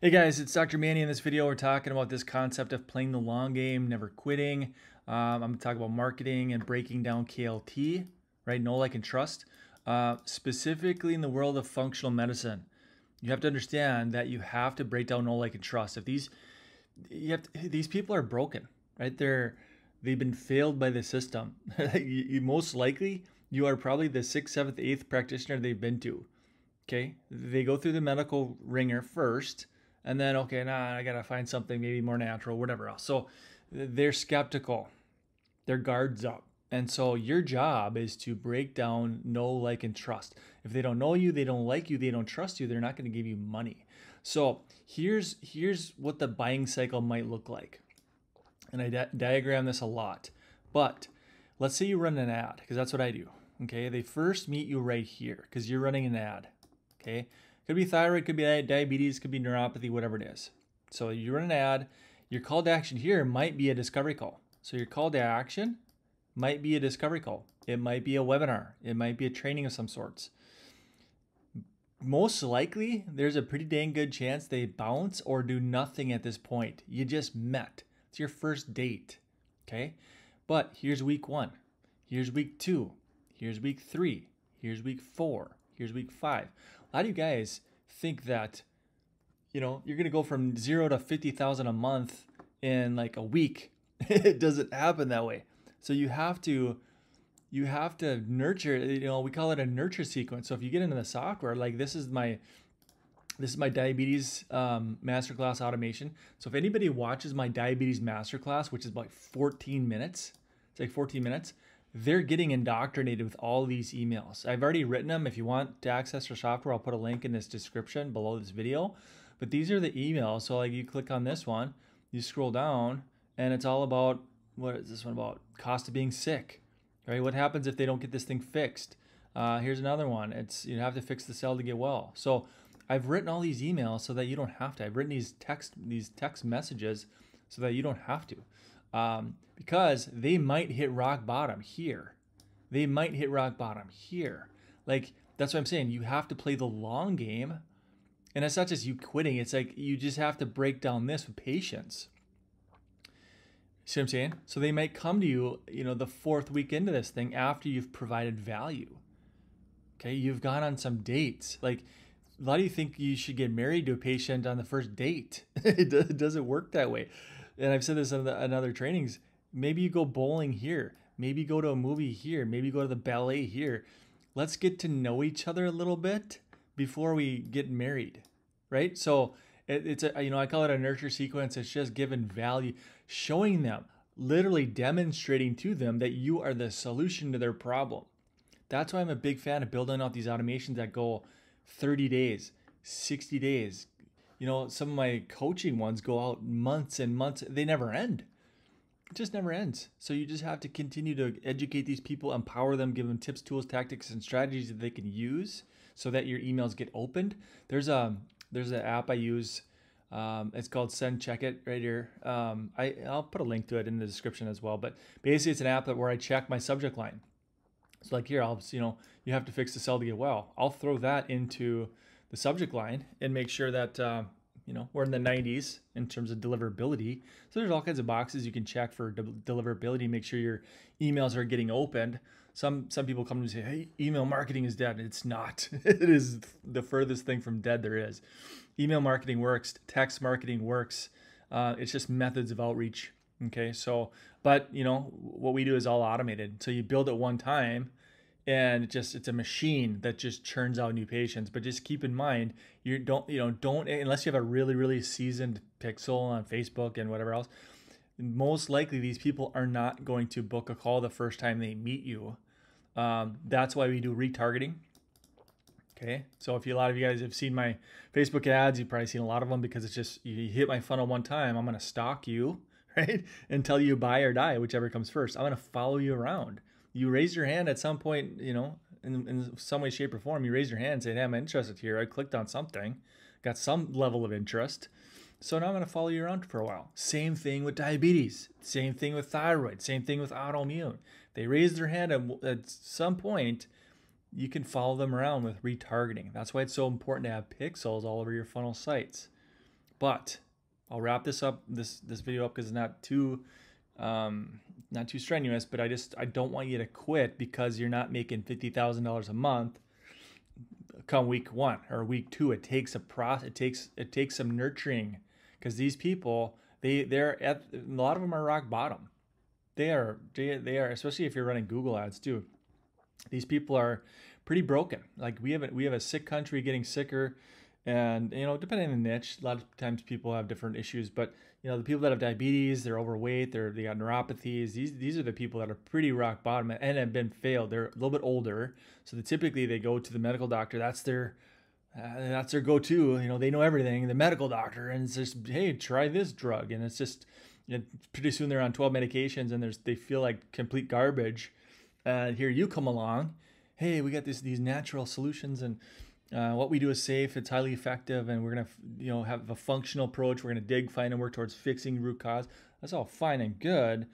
Hey guys, it's Dr. Mannie. In this video, we're talking about this concept of playing the long game, never quitting. I'm going to talk about marketing and breaking down KLT, right? Know, like, and trust. Specifically in the world of functional medicine, you have to understand that you have to break down know, like, and trust. If these people are broken, right? They've been failed by the system. You most likely you are probably the sixth, seventh, eighth practitioner they've been to. Okay, they go through the medical ringer first, and then okay, nah, I gotta find something maybe more natural, whatever else. So they're skeptical, their guards up, and so your job is to break down know, like, and trust. If they don't know you, they don't like you, they don't trust you, they're not going to give you money. So here's what the buying cycle might look like, and I diagram this a lot. But let's say you run an ad, because that's what I do. Okay, they first meet you right here because you're running an ad. Okay, could be thyroid, could be diabetes, could be neuropathy, whatever it is. So you run an ad. Your call to action here might be a discovery call. So your call to action might be a discovery call. It might be a webinar. It might be a training of some sorts. Most likely, there's a pretty dang good chance they bounce or do nothing at this point. You just met. It's your first date. Okay, but here's week 1. Here's week 2. Here's week 3. Here's week 4. Here's week 5. A lot of you guys think that, you're going to go from 0 to 50,000 a month in like a week. It doesn't happen that way. So you have to nurture, we call it a nurture sequence. So if you get into the software, like this is my diabetes masterclass automation. So if anybody watches my diabetes masterclass, which is about 14 minutes, it's like 14 minutes, they're getting indoctrinated with all these emails. I've already written them. If you want to access our software, I'll put a link in this description below this video. But these are the emails. So like you click on this one, you scroll down, and it's all about, what is this one about? Cost of being sick, right? What happens if they don't get this thing fixed? Here's another one. It's you have to fix the cell to get well. So I've written all these emails so that you don't have to. I've written these text messages so that you don't have to. Because they might hit rock bottom here. They might hit rock bottom here. Like, that's what I'm saying. You have to play the long game. And it's not just you quitting. It's like you just have to break down this with patience. See what I'm saying? So they might come to you, the 4th week into this thing after you've provided value. Okay, you've gone on some dates. Like, a lot of you think you should get married to a patient on the first date. It doesn't work that way. And I've said this in other trainings. Maybe you go bowling here. Maybe go to a movie here. Maybe go to the ballet here. Let's get to know each other a little bit before we get married, right? So it's I call it a nurture sequence. It's just giving value, showing them, literally demonstrating to them that you are the solution to their problem. That's why I'm a big fan of building out these automations that go 30 days, 60 days. Some of my coaching ones go out months and months. They never end. It just never ends. So you just have to continue to educate these people, empower them, give them tips, tools, tactics, and strategies that they can use so that your emails get opened. There's an app I use. It's called Send Check It right here. I'll put a link to it in the description as well. But basically, it's an app where I check my subject line. So like here, you have to fix the cell to get well. I'll throw that into the subject line and make sure that, we're in the 90s in terms of deliverability. So there's all kinds of boxes you can check for deliverability, make sure your emails are getting opened. Some people come and say, hey, email marketing is dead. It's not. It is the furthest thing from dead there is. Email marketing works. Text marketing works. It's just methods of outreach. Okay, so, but what we do is all automated. So you build it one time, and it's a machine that just churns out new patients. But just keep in mind, you don't unless you have a really, really seasoned pixel on Facebook and whatever else, most likely these people are not going to book a call the first time they meet you. That's why we do retargeting. Okay, so if a lot of you guys have seen my Facebook ads, you've probably seen a lot of them, because it's just, you hit my funnel one time, I'm going to stalk you, right? Until you buy or die, whichever comes first. I'm going to follow you around. You raise your hand at some point, in some way, shape, or form. You raise your hand and say, hey, I'm interested here. I clicked on something, got some level of interest. So now I'm going to follow you around for a while. Same thing with diabetes. Same thing with thyroid. Same thing with autoimmune. They raise their hand at some point. You can follow them around with retargeting. That's why it's so important to have pixels all over your funnel sites. But I'll wrap this video up because it's not too strenuous. But I don't want you to quit because you're not making $50,000 a month come week 1 or week 2. It takes a process. It takes some nurturing, because these people, they're at, a lot of them are rock bottom. They are, especially if you're running Google ads too. These people are pretty broken. Like we have a sick country getting sicker, and depending on the niche, a lot of times people have different issues. But the people that have diabetes, they're overweight, they got neuropathies. These are the people that are pretty rock bottom and have been failed. They're a little bit older, so typically they go to the medical doctor. That's their go-to. They know everything. The medical doctor, and it's just, hey, try this drug, and it's just pretty soon they're on 12 medications and they feel like complete garbage. And here you come along, hey, we got these natural solutions, and what we do is safe, it's highly effective, and we're gonna have a functional approach. We're gonna dig, find, and work towards fixing root cause. That's all fine and good,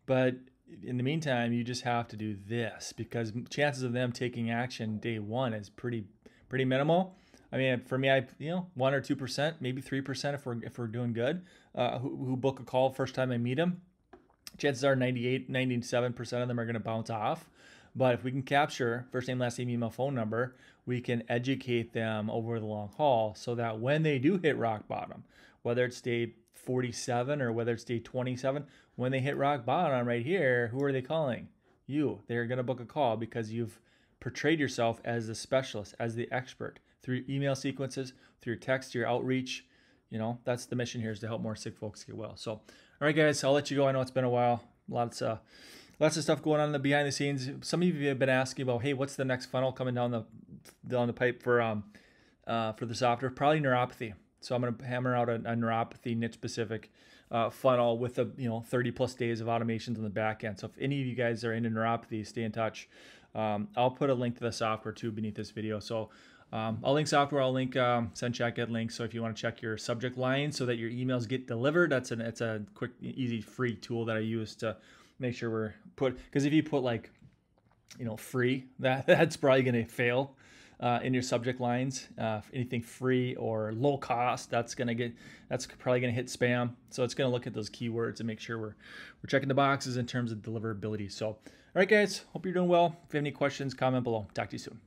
but in the meantime, you just have to do this, because chances of them taking action day 1 is pretty minimal. I mean, for me, 1 or 2%, maybe 3% if we're doing good, who book a call first time I meet them. Chances are 97% of them are going to bounce off. But if we can capture first name, last name, email, phone number, we can educate them over the long haul, so that when they do hit rock bottom, whether it's day 47 or whether it's day 27, when they hit rock bottom right here, who are they calling? You. They're going to book a call because you've portrayed yourself as the specialist, as the expert, through your email sequences, through your text, your outreach. That's the mission here, is to help more sick folks get well. So, all right, guys, I'll let you go. I know it's been a while. Lots of stuff going on in the behind the scenes. Some of you have been asking about, hey, what's the next funnel coming down the pipe for the software? Probably neuropathy. So I'm going to hammer out a neuropathy niche specific funnel with 30 plus days of automations on the back end. So if any of you guys are into neuropathy, stay in touch. I'll put a link to the software too beneath this video. So I'll link software. I'll link send checkout links. So if you want to check your subject line so that your emails get delivered, it's a quick, easy, free tool that I use to make sure we're because if you put like free, that's probably going to fail in your subject lines. Anything free or low cost, that's probably going to hit spam. So it's going to look at those keywords and make sure we're checking the boxes in terms of deliverability. So all right, guys, hope you're doing well. If you have any questions, comment below. Talk to you soon.